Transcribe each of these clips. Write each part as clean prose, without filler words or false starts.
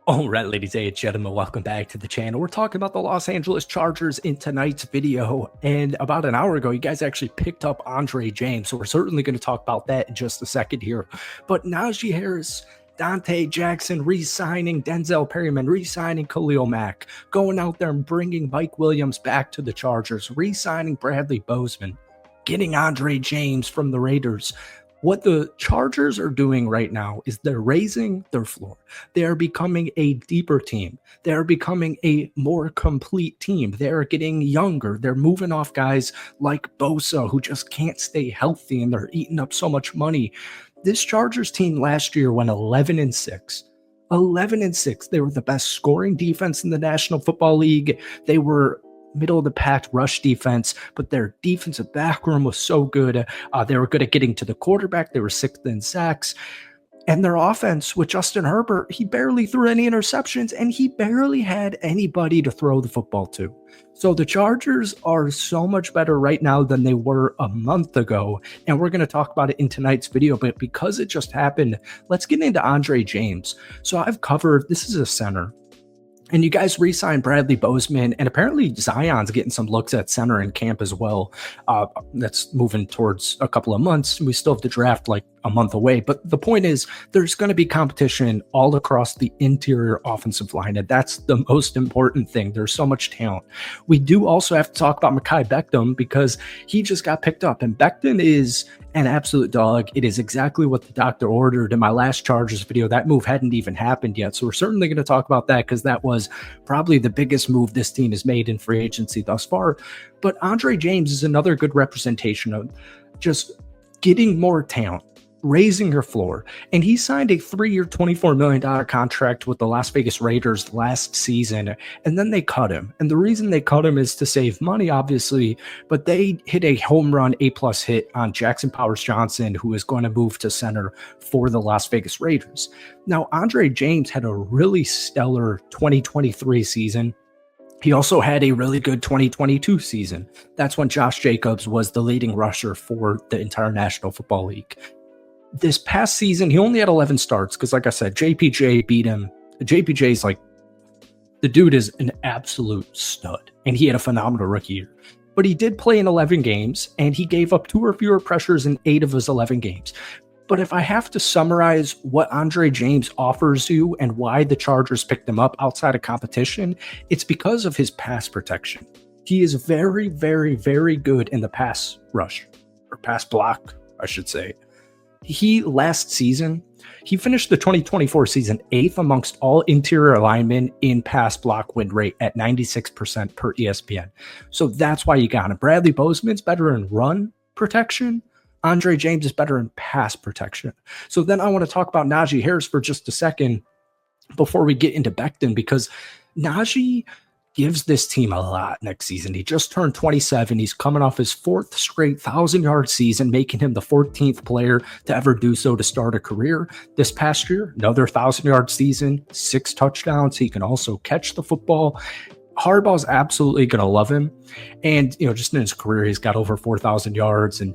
All right, ladies and gentlemen, welcome back to the channel. We're talking about the Los Angeles Chargers in tonight's video. And about an hour ago, you guys actually picked up Andre James. So we're certainly going to talk about that in just a second here. But Naji Harris, Dante Jackson re-signing, Denzel Perryman re-signing Khalil Mack, going out there and bringing Mike Williams back to the Chargers, re-signing Bradley Bozeman, getting Andre James from the Raiders. What the Chargers are doing right now is they're raising their floor. They are becoming a deeper team. They are becoming a more complete team. They're getting younger. They're moving off guys like Bosa who just can't stay healthy and they're eating up so much money. This Chargers team last year went 11-6. 11-6. They were the best scoring defense in the National Football League. They were middle of the pack rush defense, but their defensive back room was so good. They were good at getting to the quarterback. They were sixth in sacks. And their offense with Justin Herbert, he barely threw any interceptions and he barely had anybody to throw the football to. So the Chargers are so much better right now than they were a month ago. And we're going to talk about it in tonight's video. But because it just happened, let's get into Andre James. So I've covered, this is a center. And you guys re-signed Bradley Bozeman, and apparently Zion's getting some looks at center in camp as well. That's moving towards a couple of months. We still have the draft like a month away. But the point is, there's going to be competition all across the interior offensive line, and that's the most important thing. There's so much talent. We do also have to talk about Makai Beckton because he just got picked up, and Beckton is an absolute dog. It is exactly what the doctor ordered in my last Chargers video. That move hadn't even happened yet. So we're certainly going to talk about that because that was probably the biggest move this team has made in free agency thus far. But Andre James is another good representation of just getting more talent, raising your floor. And he signed a 3-year, $24 million contract with the Las Vegas Raiders last season, and then they cut him. And the reason they cut him is to save money, obviously, but they hit a home run A+ hit on Jackson Powers Johnson, who is going to move to center for the Las Vegas Raiders. Now, Andre James had a really stellar 2023 season. He also had a really good 2022 season. That's when Josh Jacobs was the leading rusher for the entire National Football League. This past season, he only had 11 starts because, like I said, JPJ beat him. JPJ's like, the dude is an absolute stud, and he had a phenomenal rookie year. But he did play in 11 games, and he gave up 2 or fewer pressures in 8 of his 11 games. But if I have to summarize what Andre James offers you and why the Chargers picked him up outside of competition, it's because of his pass protection. He is very, very, very good in the pass rush, or pass block, I should say. Last season, he finished the 2024 season 8th amongst all interior linemen in pass block win rate at 96% per ESPN. So that's why you got him. Bradley Bozeman's better in run protection. Andre James is better in pass protection. So then I want to talk about Naji Harris for just a second before we get into Beckton, because Naji gives this team a lot next season. He just turned 27. He's coming off his 4th straight 1,000-yard season, making him the 14th player to ever do so to start a career. This past year, another 1,000-yard season, 6 touchdowns. He can also catch the football. Harbaugh's absolutely going to love him. And, just in his career, he's got over 4,000 yards. And,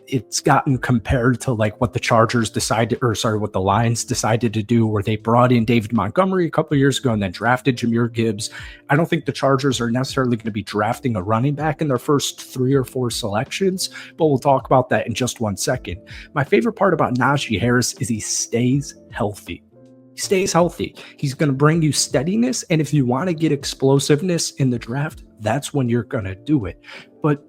it's gotten compared to like what the Chargers what the Lions decided to do, where they brought in David Montgomery a couple of years ago and then drafted Jahmyr Gibbs. I don't think the Chargers are necessarily going to be drafting a running back in their first 3 or 4 selections, but we'll talk about that in just one second. My favorite part about Naji Harris is he stays healthy. Stays healthy. He's going to bring you steadiness. And if you want to get explosiveness in the draft, that's when you're going to do it. But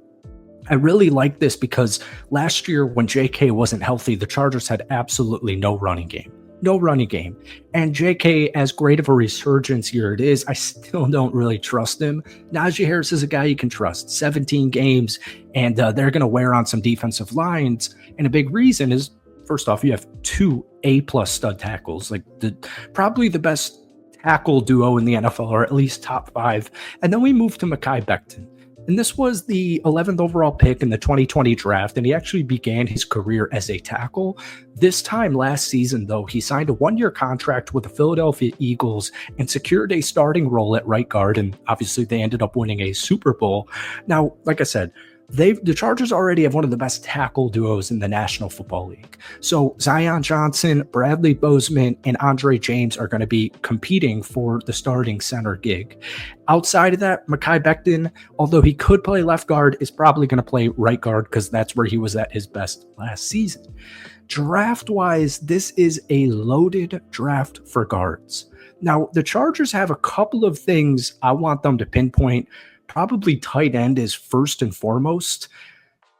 I really like this because last year when JK wasn't healthy, the Chargers had absolutely no running game. No running game. And JK, as great of a resurgence here it is, I still don't really trust him. Naji Harris is a guy you can trust. 17 games, and they're going to wear on some defensive lines. And a big reason is, first off, you have 2 A+ stud tackles, like probably the best tackle duo in the NFL, or at least top 5. And then we move to Makai Beckton. And this was the 11th overall pick in the 2020 draft, and he actually began his career as a tackle. This time last season, though, he signed a 1-year contract with the Philadelphia Eagles and secured a starting role at right guard, and obviously they ended up winning a Super Bowl. Now, like I said, The Chargers already have one of the best tackle duos in the National Football League. So Zion Johnson, Bradley Bozeman, and Andre James are going to be competing for the starting center gig. Outside of that, Makai Beckton, although he could play left guard, is probably going to play right guard because that's where he was at his best last season. Draft-wise, this is a loaded draft for guards. Now, the Chargers have a couple of things I want them to pinpoint. Probably tight end is first and foremost.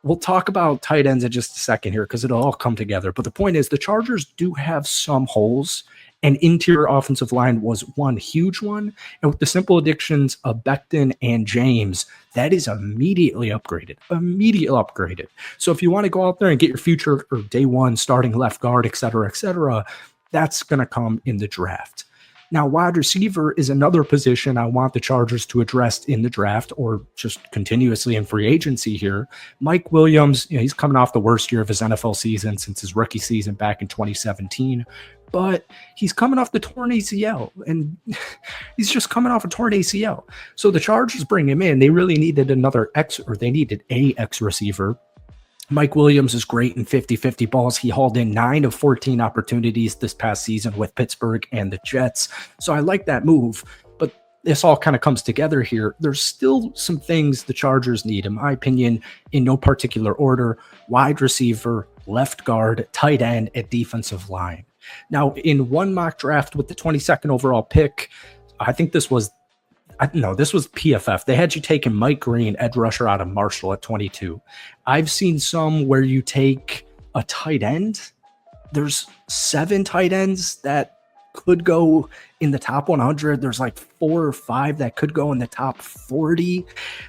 We'll talk about tight ends in just a second here because it'll all come together. But the point is the Chargers do have some holes, and interior offensive line was one huge one. And with the simple additions of Beckton and James, that is immediately upgraded. So if you want to go out there and get your future or day one starting left guard, et cetera, that's going to come in the draft. Now, wide receiver is another position I want the Chargers to address in the draft or just continuously in free agency here. Mike Williams, he's coming off the worst year of his NFL season since his rookie season back in 2017, but he's coming off the torn ACL, and he's just coming off a torn ACL. So the Chargers bring him in. They really needed they needed a X receiver. Mike Williams is great in 50-50 balls. He hauled in 9 of 14 opportunities this past season with Pittsburgh and the Jets. So I like that move, but this all kind of comes together here. There's still some things the Chargers need, in my opinion, in no particular order: wide receiver, left guard, tight end, and defensive line. Now, in one mock draft with the 22nd overall pick, I think this was PFF. They had you taking Mike Green, edge rusher out of Marshall at 22. I've seen some where you take a tight end. There's 7 tight ends that could go in the top 100. There's like 4 or 5 that could go in the top 40.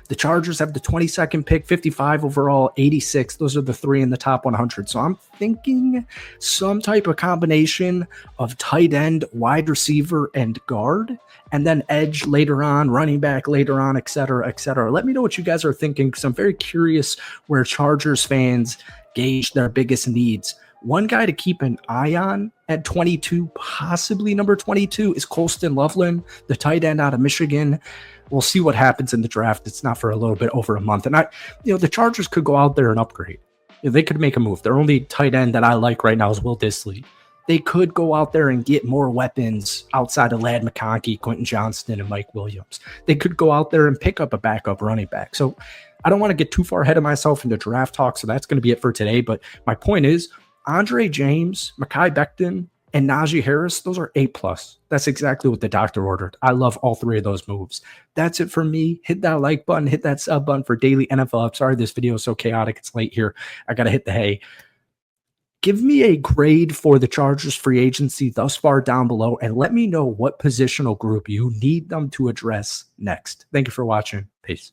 The Chargers have the 22nd pick, 55 overall, 86. Those are the 3 in the top 100. So I'm thinking some type of combination of tight end, wide receiver, and guard, and then edge later on, running back later on, et cetera. Let me know what you guys are thinking, because I'm very curious where Chargers fans gauge their biggest needs. One guy to keep an eye on at 22, possibly number 22, is Colston Loveland, the tight end out of Michigan. We'll see what happens in the draft. It's not for a little bit over a month. And the Chargers could go out there and upgrade. They could make a move. Their only tight end that I like right now is Will Dissly. They could go out there and get more weapons outside of Ladd McConkey, Quentin Johnston, and Mike Williams. They could go out there and pick up a backup running back. So I don't want to get too far ahead of myself into draft talk, so that's going to be it for today. But my point is, Andre James, Makai Beckton, and Naji Harris, those are A+. That's exactly what the doctor ordered. I love all 3 of those moves. That's it for me. Hit that like button, hit that sub button for daily NFL. I'm sorry this video is so chaotic. It's late here. I got to hit the hay. Give me a grade for the Chargers free agency thus far down below, and let me know what positional group you need them to address next. Thank you for watching. Peace.